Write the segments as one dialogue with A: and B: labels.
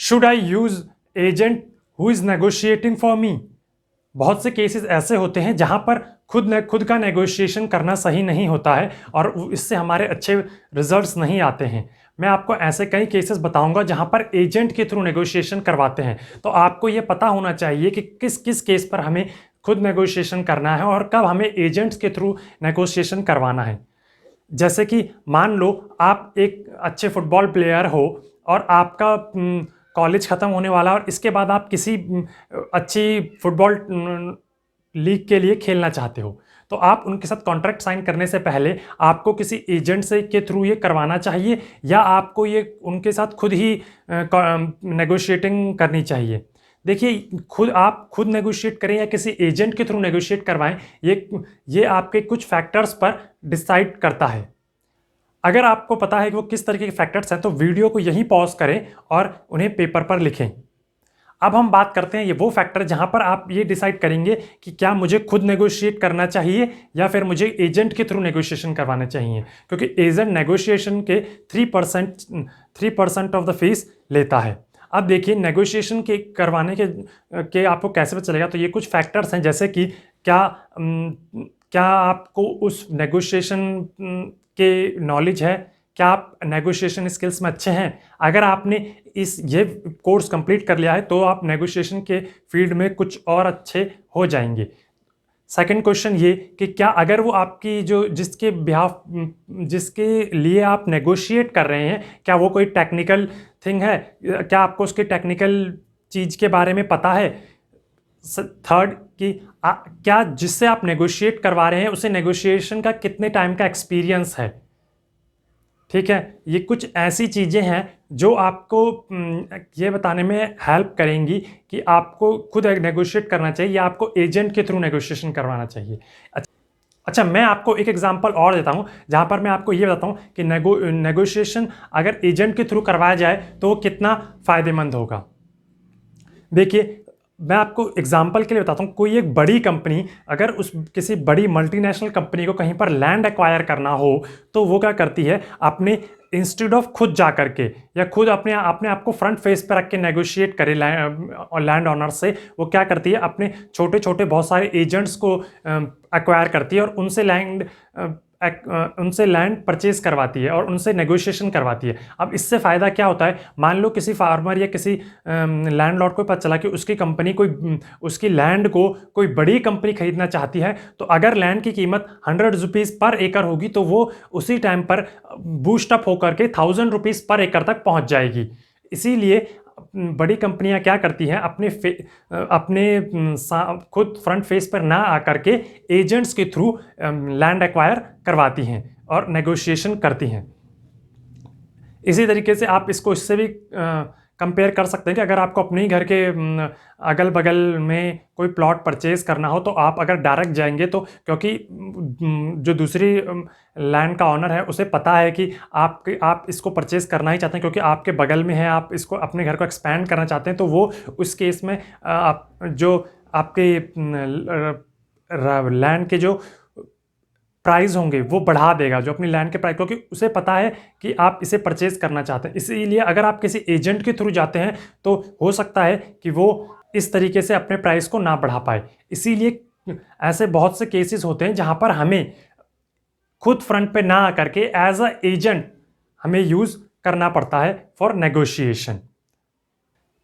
A: Should I use agent who is negotiating for me. बहुत से cases ऐसे होते हैं जहां पर खुद का नेगोशिएशन करना सही नहीं होता है और इससे हमारे अच्छे रिजल्ट्स नहीं आते हैं। मैं आपको ऐसे कई केसेस बताऊंगा जहां पर एजेंट के थ्रू नेगोशिएशन करवाते हैं। तो आपको ये पता होना चाहिए कि किस किस केस पर हमें खुद नेगोशिएशन करना है और कब हमें एजेंट्स के थ्रू नेगोशिएशन करवाना है। जैसे कि मान लो आप एक अच्छे फुटबॉल प्लेयर हो और आपका कॉलेज ख़त्म होने वाला और इसके बाद आप किसी अच्छी फुटबॉल लीग के लिए खेलना चाहते हो, तो आप उनके साथ कॉन्ट्रैक्ट साइन करने से पहले आपको किसी एजेंट से के थ्रू ये करवाना चाहिए या आपको ये उनके साथ खुद ही नेगोशिएटिंग करनी चाहिए। देखिए, आप खुद नेगोशिएट करें या किसी एजेंट के थ्रू नेगोशिएट करवाएं, ये आपके कुछ फैक्टर्स पर डिसाइड करता है। अगर आपको पता है कि वो किस तरीके के फैक्टर्स हैं तो वीडियो को यहीं पॉज करें और उन्हें पेपर पर लिखें। अब हम बात करते हैं ये वो फैक्टर जहां पर आप ये डिसाइड करेंगे कि क्या मुझे खुद नेगोशिएट करना चाहिए या फिर मुझे एजेंट के थ्रू नेगोशिएशन करवाना चाहिए, क्योंकि एजेंट नेगोशिएशन के 3% ऑफ द फीस लेता है। अब देखिए, नेगोशिएशन के करवाने के आपको कैसे पता चलेगा, तो ये कुछ फैक्टर्स हैं जैसे कि क्या आपको उस नेगोशिएशन के नॉलेज है, क्या आप नेगोशिएशन स्किल्स में अच्छे हैं। अगर आपने ये कोर्स कंप्लीट कर लिया है तो आप नेगोशिएशन के फील्ड में कुछ और अच्छे हो जाएंगे। सेकंड क्वेश्चन ये कि क्या अगर वो आपकी जिसके लिए आप नेगोशिएट कर रहे हैं, क्या वो कोई टेक्निकल थिंग है, क्या आपको उसके टेक्निकल चीज़ के बारे में पता है। थर्ड कि क्या जिससे आप नेगोशिएट करवा रहे हैं उसे नेगोशिएशन का कितने टाइम का एक्सपीरियंस है। ठीक है, ये कुछ ऐसी चीज़ें हैं जो आपको ये बताने में हेल्प करेंगी कि आपको खुद नेगोशिएट करना चाहिए या आपको एजेंट के थ्रू नेगोशिएशन करवाना चाहिए। अच्छा, मैं आपको एक एग्जांपल और देता हूं जहां पर मैं आपको ये बताता हूं कि नेगोशिएशन अगर एजेंट के थ्रू करवाया जाए तो कितना फ़ायदेमंद होगा। देखिए, मैं आपको एग्जाम्पल के लिए बताता हूँ, कोई एक बड़ी कंपनी अगर किसी बड़ी मल्टीनेशनल कंपनी को कहीं पर लैंड एक्वायर करना हो तो वो क्या करती है, अपने इंस्टेड ऑफ खुद जा करके या खुद अपने आप को फ्रंट फेस पर रख के नेगोशिएट करे लैंड ऑनर से, वो क्या करती है, अपने छोटे छोटे बहुत सारे एजेंट्स को एक्वायर करती है और उनसे लैंड परचेज करवाती है और उनसे नेगोशिएशन करवाती है। अब इससे फ़ायदा क्या होता है, मान लो किसी फार्मर या किसी लैंडलॉर्ड को पता चला कि उसकी कंपनी उसकी लैंड को कोई बड़ी कंपनी खरीदना चाहती है, तो अगर लैंड की कीमत 100 रुपीज़ पर एकड़ होगी तो वो उसी टाइम पर बूस्टअप होकर के 1000 रुपीज़ पर एकड़ तक पहुँच जाएगी। इसीलिए बड़ी कंपनियां क्या करती हैं, खुद फ्रंट फेस पर ना आकर के एजेंट्स के थ्रू लैंड एक्वायर करवाती हैं और नेगोशिएशन करती हैं। इसी तरीके से आप इससे भी कंपेयर कर सकते हैं कि अगर आपको अपने ही घर के अगल बगल में कोई प्लॉट परचेज करना हो तो आप अगर डायरेक्ट जाएंगे तो, क्योंकि जो दूसरी लैंड का ऑनर है उसे पता है कि आप इसको परचेज करना ही चाहते हैं क्योंकि आपके बगल में है, आप इसको अपने घर को एक्सपैंड करना चाहते हैं, तो वो उस केस में जो आपके लैंड के जो प्राइस होंगे वो बढ़ा देगा, जो अपनी लैंड के प्राइस, क्योंकि उसे पता है कि आप इसे परचेज करना चाहते हैं। इसीलिए अगर आप किसी एजेंट के थ्रू जाते हैं तो हो सकता है कि वो इस तरीके से अपने प्राइस को ना बढ़ा पाए। इसीलिए ऐसे बहुत से केसेस होते हैं जहां पर हमें खुद फ्रंट पे ना आकर के एज अ एजेंट हमें यूज करना पड़ता है फॉर नेगोशिएशन।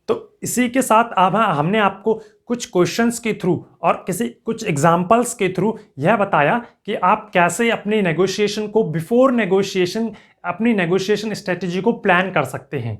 A: तो इसी के साथ अब हमने आपको कुछ क्वेश्चंस के थ्रू और कुछ एग्जांपल्स के थ्रू यह बताया कि आप कैसे अपनी नेगोशिएशन को बिफोर नेगोशिएशन अपनी नेगोशिएशन स्ट्रेटजी को प्लान कर सकते हैं।